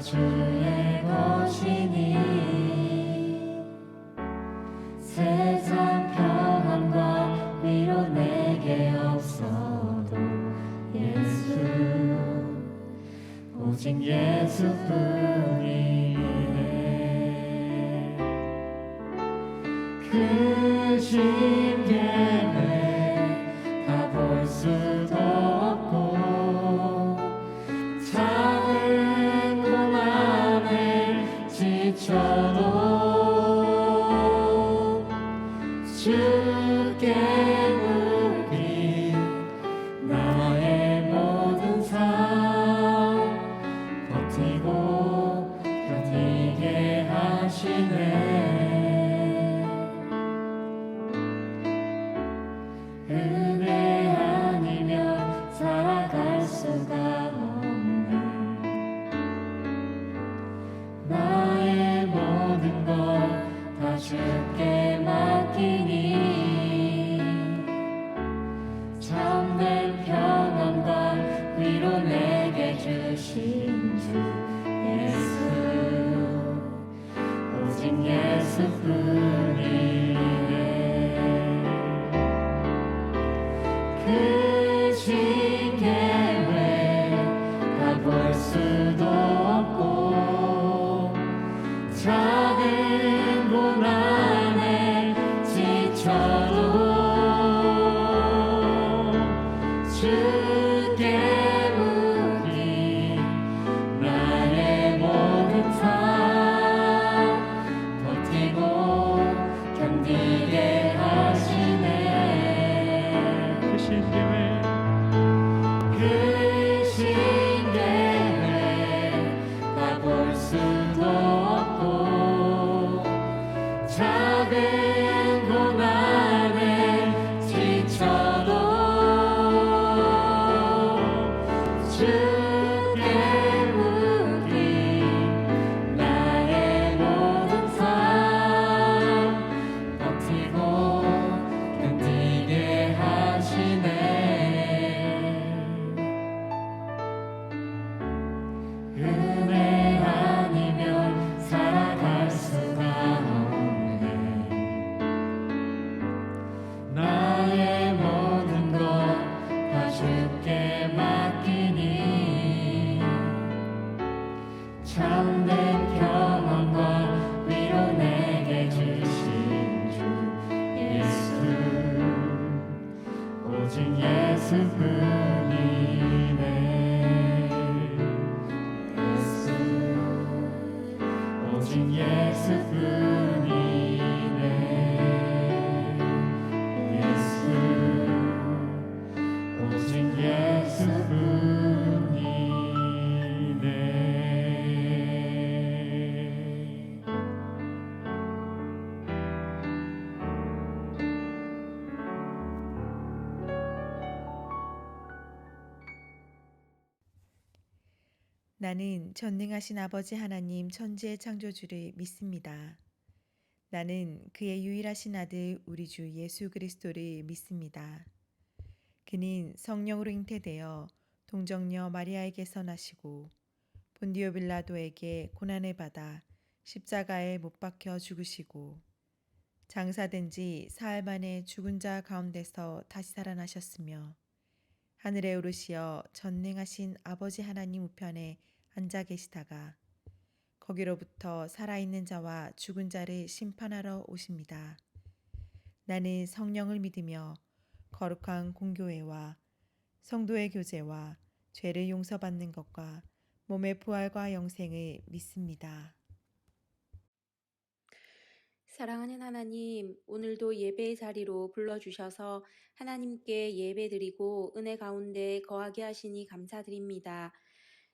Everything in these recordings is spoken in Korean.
주의 것이니 세상 평안과 위로 내게 없어도 예수 오직 예수뿐이네. 그 심계를 다 볼 수도 없고 작은 고난에 지쳐도 주께 묻기 나의 모든 삶 버티고 견디게 하시네. 은혜 아니면 살아갈 수가 없네. 나의 모든 것 다 주께 맡기니 참된 평안과 위로 내게 주신 주 예수 오직 예수뿐이네. 그 신계획 다 볼 수도 없고 작은 고난에 지쳐도 주께 묻기 나의 모든 삶 버티고 견디게 하시네. 그 신계획 다 볼 수도 없고 작은 고난에 지쳐도 주께 묻기 나의 모든 삶 버티고 견디게 하시네. 은혜 아니면 살아갈 수가 없네. 나의 모든 것 다 주께 맡기니 참된 평안과 위로 내게 주신 주 예수 오직 예수뿐이네. 예수 오직 예수뿐이네. 예수 오직 예수뿐이네. 나는 전능하신 아버지 하나님 천지의 창조주를 믿습니다. 나는 그의 유일하신 아들 우리 주 예수 그리스도를 믿습니다. 그는 성령으로 잉태되어 동정녀 마리아에게서 나시고 본디오 빌라도에게 고난을 받아 십자가에 못 박혀 죽으시고 장사된 지 사흘 만에 죽은 자 가운데서 다시 살아나셨으며 하늘에 오르시어 전능하신 아버지 하나님 우편에 앉아 계시다가 거기로부터 살아있는 자와 죽은 자를 심판하러 오십니다. 나는 성령을 믿으며 거룩한 공교회와 성도의 교제와 죄를 용서받는 것과 몸의 부활과 영생을 믿습니다. 사랑하는 하나님, 오늘도 예배의 자리로 불러주셔서 하나님께 예배드리고 은혜 가운데 거하게 하시니 감사드립니다.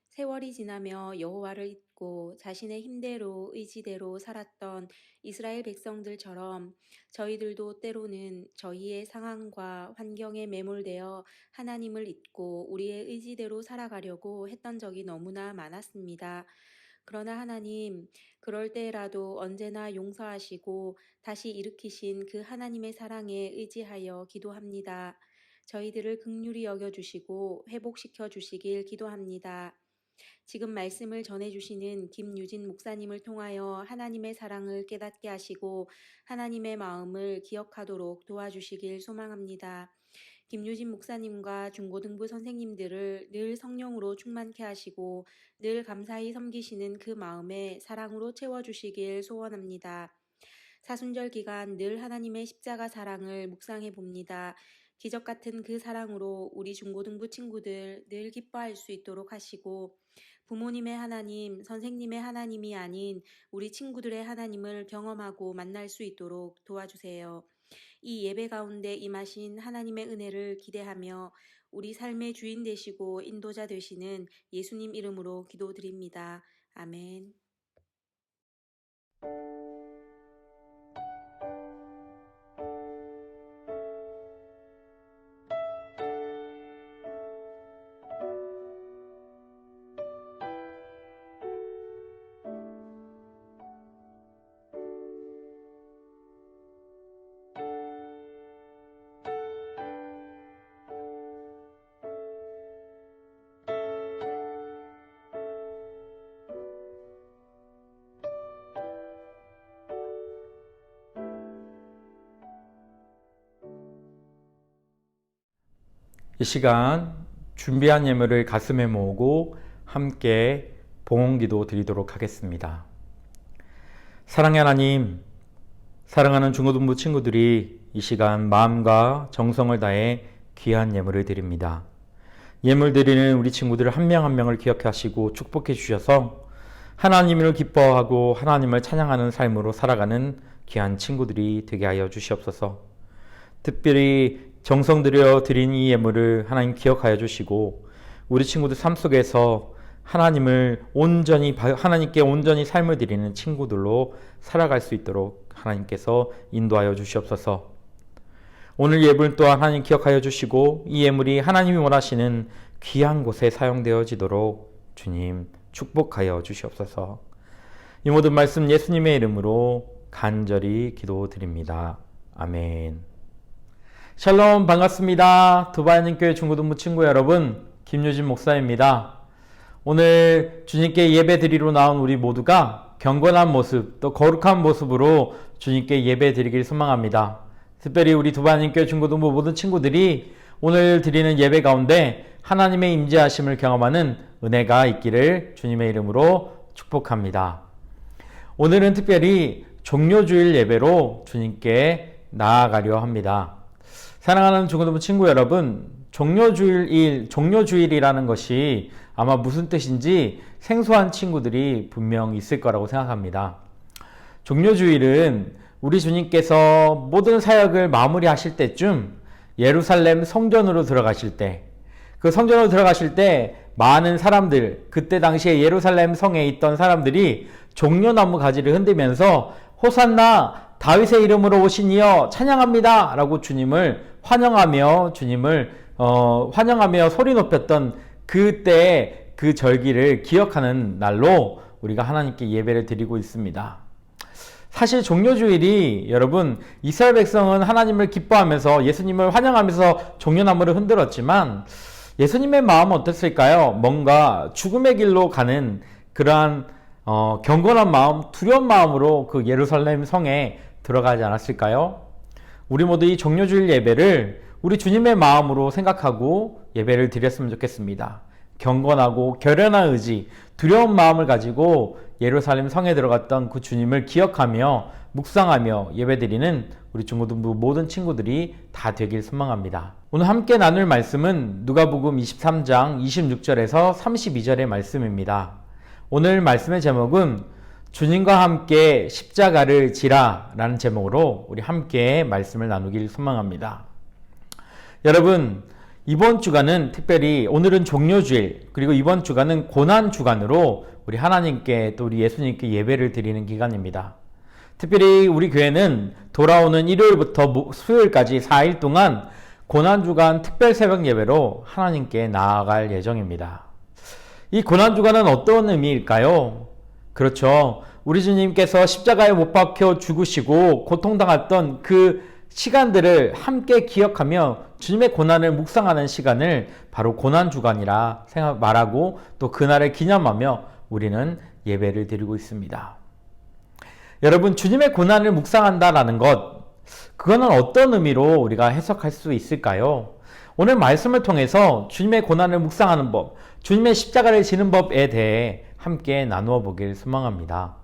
세월이 지나며 여호와를 잊고 자신의 힘대로 의지대로 살았던 이스라엘 백성들처럼 저희들도 때로는 저희의 상황과 환경에 매몰되어 하나님을 잊고 우리의 의지대로 살아가려고 했던 적이 너무나 많았습니다. 그러나 하나님, 그럴 때라도 언제나 용서하시고 다시 일으키신 그 하나님의 사랑에 의지하여 기도합니다. 저희들을 긍휼히 여겨주시고 회복시켜 주시길 기도합니다. 지금 말씀을 전해주시는 김유진 목사님을 통하여 하나님의 사랑을 깨닫게 하시고 하나님의 마음을 기억하도록 도와주시길 소망합니다. 김유진 목사님과 중고등부 선생님들을 늘 성령으로 충만케 하시고 늘 감사히 섬기시는 그 마음에 사랑으로 채워주시길 소원합니다. 사순절 기간 늘 하나님의 십자가 사랑을 묵상해 봅니다. 기적 같은 그 사랑으로 우리 중고등부 친구들 늘 기뻐할 수 있도록 하시고 부모님의 하나님, 선생님의 하나님이 아닌 우리 친구들의 하나님을 경험하고 만날 수 있도록 도와주세요. 이 예배 가운데 임하신 하나님의 은혜를 기대하며 우리 삶의 주인 되시고 인도자 되시는 예수님 이름으로 기도드립니다. 아멘. 이 시간 준비한 예물을 가슴에 모으고 함께 봉헌기도 드리도록 하겠습니다. 사랑의 하나님, 사랑하는 중고등부 친구들이 이 시간 마음과 정성을 다해 귀한 예물을 드립니다. 예물 드리는 우리 친구들 한 명 한 명을 기억해 하시고 축복해 주셔서 하나님을 기뻐하고 하나님을 찬양하는 삶으로 살아가는 귀한 친구들이 되게 하여 주시옵소서. 특별히 정성 들여 드린 이 예물을 하나님 기억하여 주시고 우리 친구들 삶 속에서 하나님께 온전히 삶을 드리는 친구들로 살아갈 수 있도록 하나님께서 인도하여 주시옵소서. 오늘 예물 또한 하나님 기억하여 주시고 이 예물이 하나님이 원하시는 귀한 곳에 사용되어지도록 주님 축복하여 주시옵소서. 이 모든 말씀 예수님의 이름으로 간절히 기도드립니다. 아멘. 샬롬, 반갑습니다. 두바이님교회 중고등부 친구 여러분, 김유진 목사입니다. 오늘 주님께 예배 드리러 나온 우리 모두가 경건한 모습, 또 거룩한 모습으로 주님께 예배 드리길 소망합니다. 특별히 우리 두바이님교회 중고등부 모든 친구들이 오늘 드리는 예배 가운데 하나님의 임재하심을 경험하는 은혜가 있기를 주님의 이름으로 축복합니다. 오늘은 특별히 종료주일 예배로 주님께 나아가려 합니다. 사랑하는 중고등부 친구 여러분, 종료주일이라는 것이 아마 무슨 뜻인지 생소한 친구들이 분명 있을 거라고 생각합니다. 종료주일은 우리 주님께서 모든 사역을 마무리하실 때쯤 예루살렘 성전으로 들어가실 때, 그 성전으로 들어가실 때 많은 사람들, 그때 당시에 예루살렘 성에 있던 사람들이 종려나무 가지를 흔들면서 호산나 다윗의 이름으로 오신 이여 찬양합니다 라고 주님을 환영하며 소리 높였던 그때 그 절기를 기억하는 날로 우리가 하나님께 예배를 드리고 있습니다. 사실 종료주일이 여러분 이스라엘 백성은 하나님을 기뻐하면서 예수님을 환영하면서 종려나무를 흔들었지만 예수님의 마음은 어땠을까요? 뭔가 죽음의 길로 가는 그러한 경건한 마음, 두려운 마음으로 그 예루살렘 성에 들어가지 않았을까요? 우리 모두 이 종료주일 예배를 우리 주님의 마음으로 생각하고 예배를 드렸으면 좋겠습니다. 경건하고 결연한 의지, 두려운 마음을 가지고 예루살렘 성에 들어갔던 그 주님을 기억하며 묵상하며 예배드리는 우리 중고등부 모든 친구들이 다 되길 소망합니다. 오늘 함께 나눌 말씀은 누가복음 23장 26절에서 32절의 말씀입니다. 오늘 말씀의 제목은 주님과 함께 십자가를 지라 라는 제목으로 우리 함께 말씀을 나누길 소망합니다. 여러분, 이번 주간은 특별히 오늘은 종료주일, 그리고 이번 주간은 고난주간으로 우리 하나님께 또 우리 예수님께 예배를 드리는 기간입니다. 특별히 우리 교회는 돌아오는 일요일부터 수요일까지 4일 동안 고난주간 특별 새벽 예배로 하나님께 나아갈 예정입니다. 이 고난주간은 어떤 의미일까요? 그렇죠. 우리 주님께서 십자가에 못 박혀 죽으시고 고통당했던 그 시간들을 함께 기억하며 주님의 고난을 묵상하는 시간을 바로 고난주간이라 말하고 또 그날을 기념하며 우리는 예배를 드리고 있습니다. 여러분, 주님의 고난을 묵상한다라는 것, 그거는 어떤 의미로 우리가 해석할 수 있을까요? 오늘 말씀을 통해서 주님의 고난을 묵상하는 법, 주님의 십자가를 지는 법에 대해 함께 나누어 보길 소망합니다.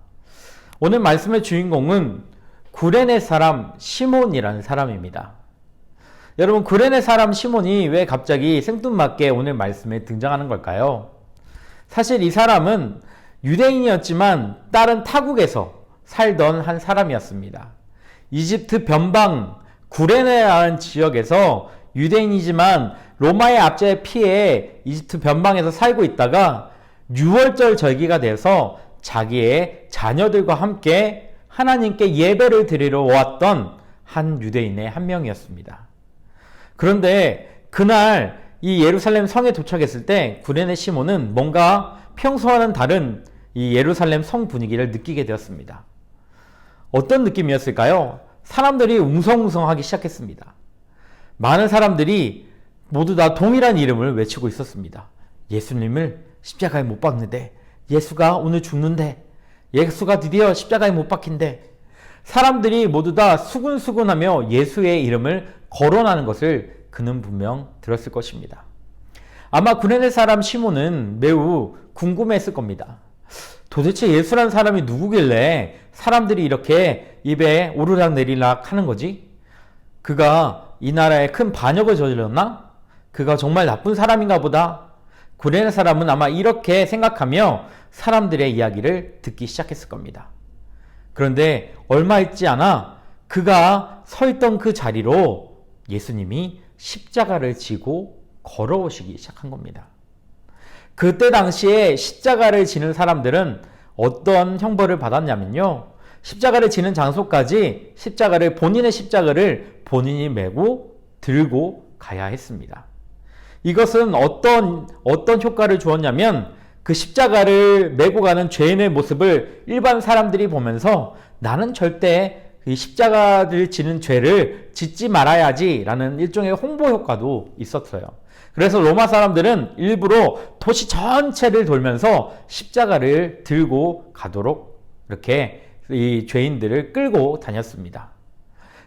오늘 말씀의 주인공은 구레네 사람 시몬이라는 사람입니다. 여러분, 구레네 사람 시몬이 왜 갑자기 생뚱맞게 오늘 말씀에 등장하는 걸까요? 사실 이 사람은 유대인이었지만 다른 타국에서 살던 한 사람이었습니다. 이집트 변방 구레네라는 지역에서 유대인이지만 로마의 압제에 피해 이집트 변방에서 살고 있다가 6월절 절기가 돼서 자기의 자녀들과 함께 하나님께 예배를 드리러 왔던 한 유대인의 한 명이었습니다. 그런데 그날 이 예루살렘 성에 도착했을 때 구레네 시몬은 뭔가 평소와는 다른 이 예루살렘 성 분위기를 느끼게 되었습니다. 어떤 느낌이었을까요? 사람들이 웅성웅성하기 시작했습니다. 많은 사람들이 모두 다 동일한 이름을 외치고 있었습니다. 예수님을 십자가에 못 박는데, 예수가 오늘 죽는데, 예수가 드디어 십자가에 못 박힌데, 사람들이 모두 다 수군수군하며 예수의 이름을 거론하는 것을 그는 분명 들었을 것입니다. 아마 구레네 사람 시몬은 매우 궁금했을 겁니다. 도대체 예수란 사람이 누구길래 사람들이 이렇게 입에 오르락 내리락 하는 거지? 그가 이 나라에 큰 반역을 저질렀나? 그가 정말 나쁜 사람인가 보다. 구레네 사람은 아마 이렇게 생각하며 사람들의 이야기를 듣기 시작했을 겁니다. 그런데 얼마 있지 않아 그가 서 있던 그 자리로 예수님이 십자가를 지고 걸어오시기 시작한 겁니다. 그때 당시에 십자가를 지는 사람들은 어떤 형벌을 받았냐면요, 십자가를 지는 장소까지 본인의 십자가를 본인이 메고 들고 가야 했습니다. 이것은 어떤 효과를 주었냐면, 그 십자가를 메고 가는 죄인의 모습을 일반 사람들이 보면서 나는 절대 이 십자가를 지는 죄를 짓지 말아야지 라는 일종의 홍보 효과도 있었어요. 그래서 로마 사람들은 일부러 도시 전체를 돌면서 십자가를 들고 가도록 이렇게 이 죄인들을 끌고 다녔습니다.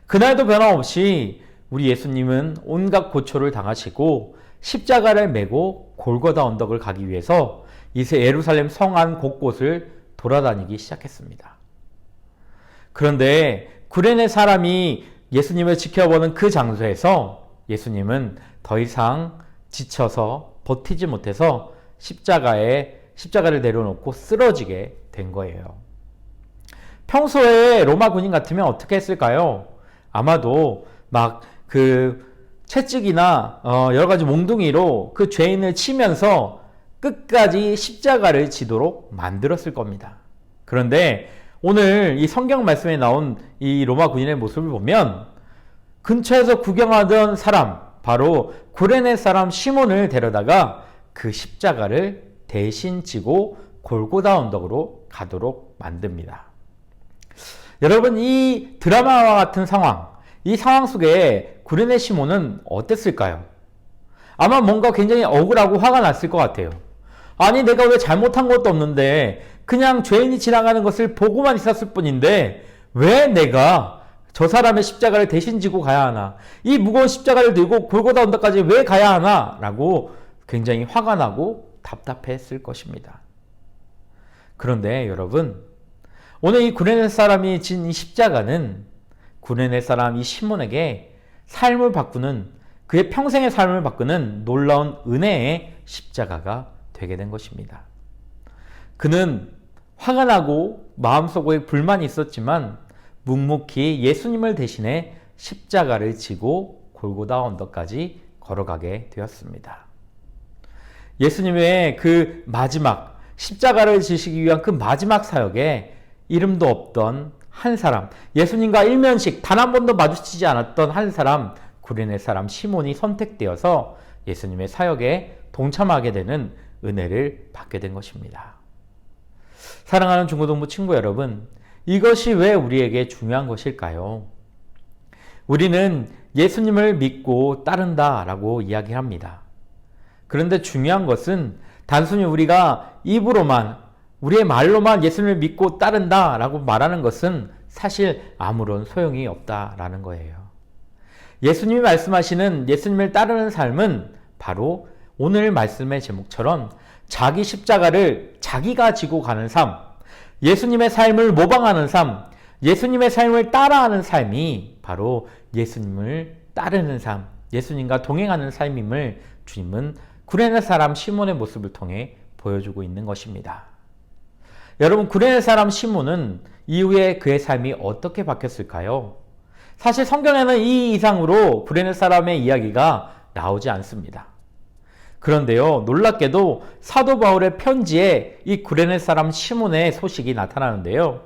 그날도 변함없이 우리 예수님은 온갖 고초를 당하시고 십자가를 메고 골고다 언덕을 가기 위해서 이제 예루살렘 성 안 곳곳을 돌아다니기 시작했습니다. 그런데 구레네 사람이 예수님을 지켜보는 그 장소에서 예수님은 더 이상 지쳐서 버티지 못해서 십자가를 내려놓고 쓰러지게 된 거예요. 평소에 로마 군인 같으면 어떻게 했을까요? 아마도 막 채찍이나 여러 가지 몽둥이로 그 죄인을 치면서 끝까지 십자가를 지도록 만들었을 겁니다. 그런데 오늘 이 성경 말씀에 나온 이 로마 군인의 모습을 보면 근처에서 구경하던 사람, 바로 구레네 사람 시몬을 데려다가 그 십자가를 대신 지고 골고다 언덕으로 가도록 만듭니다. 여러분, 이 드라마와 같은 상황, 이 상황 속에 구레네 시몬은 어땠을까요? 아마 뭔가 굉장히 억울하고 화가 났을 것 같아요. 아니, 내가 왜 잘못한 것도 없는데 그냥 죄인이 지나가는 것을 보고만 있었을 뿐인데 왜 내가 저 사람의 십자가를 대신 지고 가야 하나? 이 무거운 십자가를 들고 골고다 언덕까지 왜 가야 하나? 라고 굉장히 화가 나고 답답했을 것입니다. 그런데 여러분, 오늘 이 구레네 사람이 진 이 십자가는 구레네 사람 이 시몬에게 삶을 바꾸는, 그의 평생의 삶을 바꾸는 놀라운 은혜의 십자가가 되게 된 것입니다. 그는 화가 나고 마음속에 불만이 있었지만 묵묵히 예수님을 대신해 십자가를 지고 골고다 언덕까지 걸어가게 되었습니다. 예수님의 그 마지막 십자가를 지시기 위한 그 마지막 사역에 이름도 없던 한 사람, 예수님과 일면식 단 한 번도 마주치지 않았던 한 사람, 구레네 사람 시몬이 선택되어서 예수님의 사역에 동참하게 되는 은혜를 받게 된 것입니다. 사랑하는 중고등부 친구 여러분, 이것이 왜 우리에게 중요한 것일까요? 우리는 예수님을 믿고 따른다라고 이야기합니다. 그런데 중요한 것은 단순히 우리가 입으로만, 우리의 말로만 예수님을 믿고 따른다라고 말하는 것은 사실 아무런 소용이 없다라는 거예요. 예수님이 말씀하시는 예수님을 따르는 삶은 바로 오늘 말씀의 제목처럼 자기 십자가를 자기가 지고 가는 삶, 예수님의 삶을 모방하는 삶, 예수님의 삶을 따라하는 삶이 바로 예수님을 따르는 삶, 예수님과 동행하는 삶임을 주님은 구레네 사람 시몬의 모습을 통해 보여주고 있는 것입니다. 여러분, 구레네 사람 시몬은 이후에 그의 삶이 어떻게 바뀌었을까요? 사실 성경에는 이 이상으로 구레네 사람의 이야기가 나오지 않습니다. 그런데요, 놀랍게도 사도 바울의 편지에 이 구레네 사람 시몬의 소식이 나타나는데요.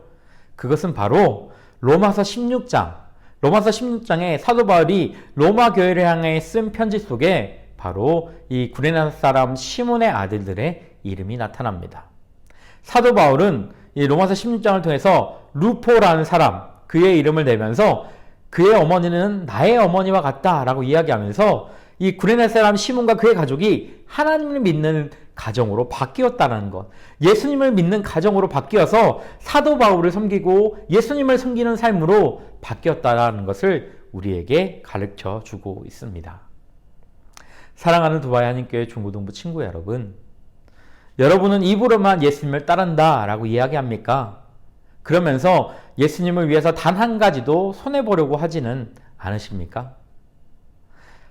그것은 바로 로마서 16장에 사도 바울이 로마 교회를 향해 쓴 편지 속에 바로 이 구레네 사람 시몬의 아들들의 이름이 나타납니다. 사도 바울은 이 로마서 16장을 통해서 루포라는 사람, 그의 이름을 내면서 그의 어머니는 나의 어머니와 같다라고 이야기하면서 이 구레네 사람 시몬과 그의 가족이 하나님을 믿는 가정으로 바뀌었다는 것, 예수님을 믿는 가정으로 바뀌어서 사도 바울을 섬기고 예수님을 섬기는 삶으로 바뀌었다는 것을 우리에게 가르쳐 주고 있습니다. 사랑하는 두바이 한인교회 중고등부 친구 여러분, 여러분은 입으로만 예수님을 따른다라고 이야기합니까? 그러면서 예수님을 위해서 단 한 가지도 손해보려고 하지는 않으십니까?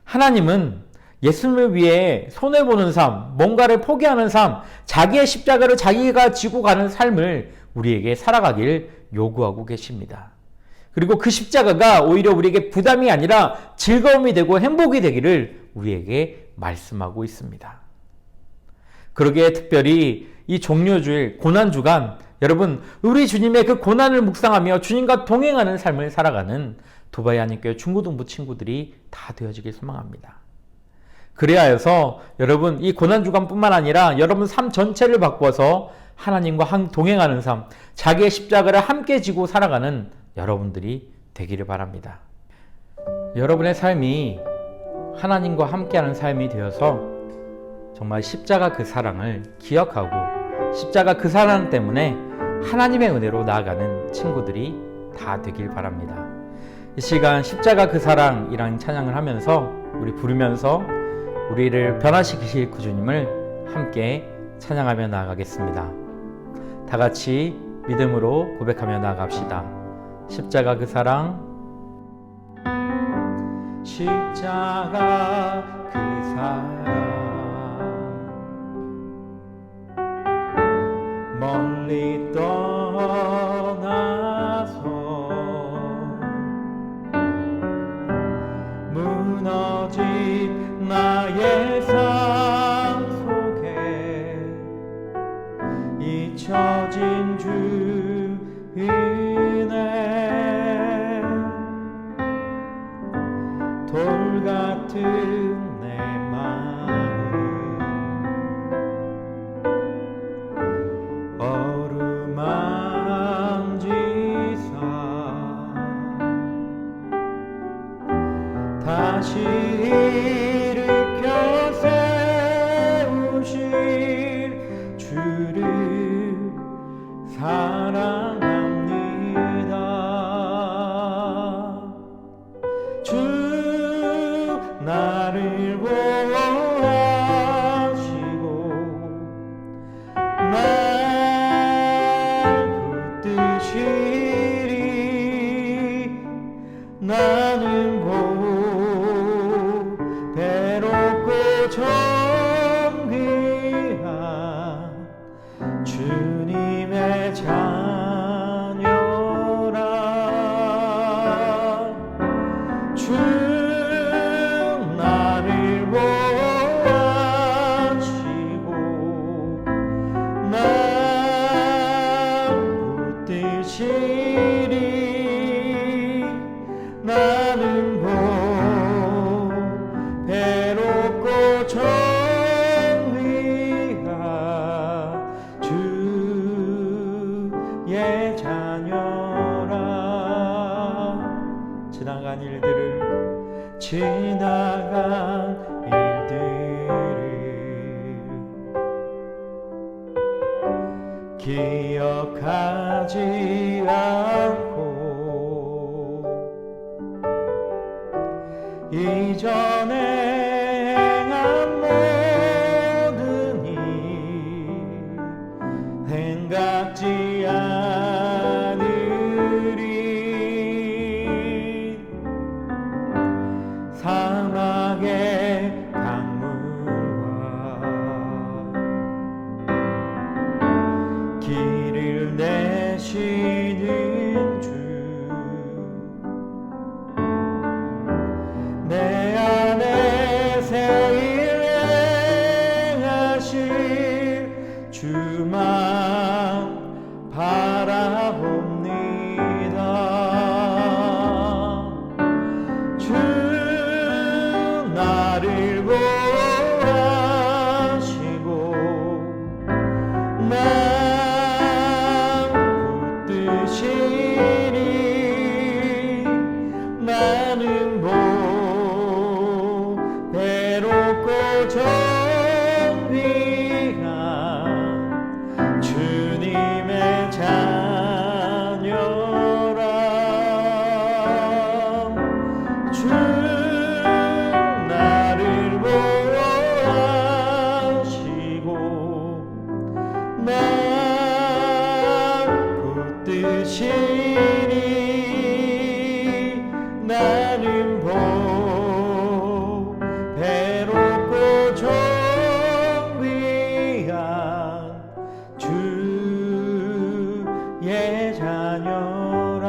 하나님은 예수님을 위해 손해보는 삶, 뭔가를 포기하는 삶, 자기의 십자가를 자기가 지고 가는 삶을 우리에게 살아가길 요구하고 계십니다. 그리고 그 십자가가 오히려 우리에게 부담이 아니라 즐거움이 되고 행복이 되기를 우리에게 말씀하고 있습니다. 그러기에 특별히 이 종료주일, 고난주간, 여러분, 우리 주님의 그 고난을 묵상하며 주님과 동행하는 삶을 살아가는 두바이 한인교회 중고등부 친구들이 다 되어지길 소망합니다. 그래야 해서 여러분, 이 고난주간뿐만 아니라 여러분 삶 전체를 바꿔서 하나님과 동행하는 삶, 자기의 십자가를 함께 지고 살아가는 여러분들이 되기를 바랍니다. 여러분의 삶이 하나님과 함께하는 삶이 되어서 정말 십자가 그 사랑을 기억하고 십자가 그 사랑 때문에 하나님의 은혜로 나아가는 친구들이 다 되길 바랍니다. 이 시간 십자가 그 사랑이라는 찬양을 하면서 우리 부르면서 우리를 변화시키실 구주님을 함께 찬양하며 나아가겠습니다. 다 같이 믿음으로 고백하며 나아갑시다. 십자가 그 사랑, 십자가 그 사랑, 멀리 떠나서 무너진 나의 삶 속에 잊혀진 주 은혜, 돌 같은 내 마음 어루만지사 다시 일으켜 세우실 주를 사랑합니다. 기억하지 않고 이전에 행한 모든 일 생각지 않으리. 사막의 강물과 길을 내시는 주, 내 안에 새 일 행하실 주만 바라봅니다. 주 나를 보호하시고 난 붙드시니 나는 배롭고 정귀한 주님의 자녀라. 주 나를 보호하시고 날 붙드시니 나는 배롭고 정귀한 주의 자녀라.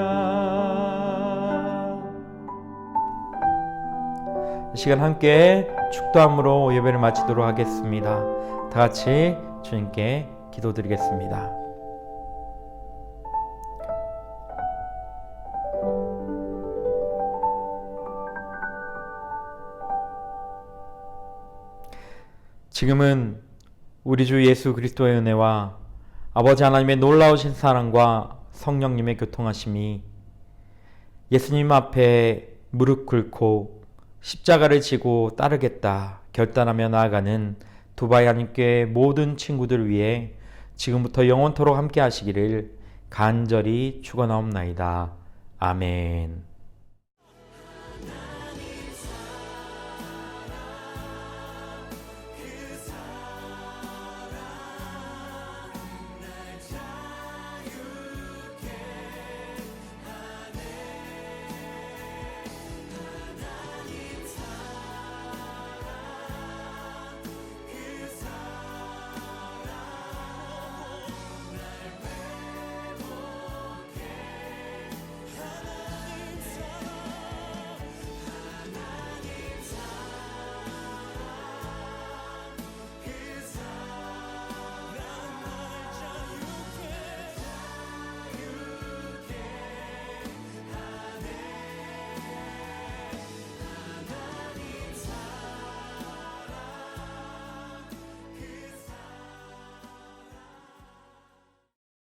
이 시간 함께 축도함으로 예배를 마치도록 하겠습니다. 다 같이 주님께 기도드리겠습니다. 지금은 우리 주 예수 그리스도의 은혜와 아버지 하나님의 놀라우신 사랑과 성령님의 교통하심이 예수님 앞에 무릎 꿇고 십자가를 지고 따르겠다 결단하며 나아가는 두바이 한인교회 모든 친구들 위해 지금부터 영원토록 함께 하시기를 간절히 축원하옵나이다. 아멘.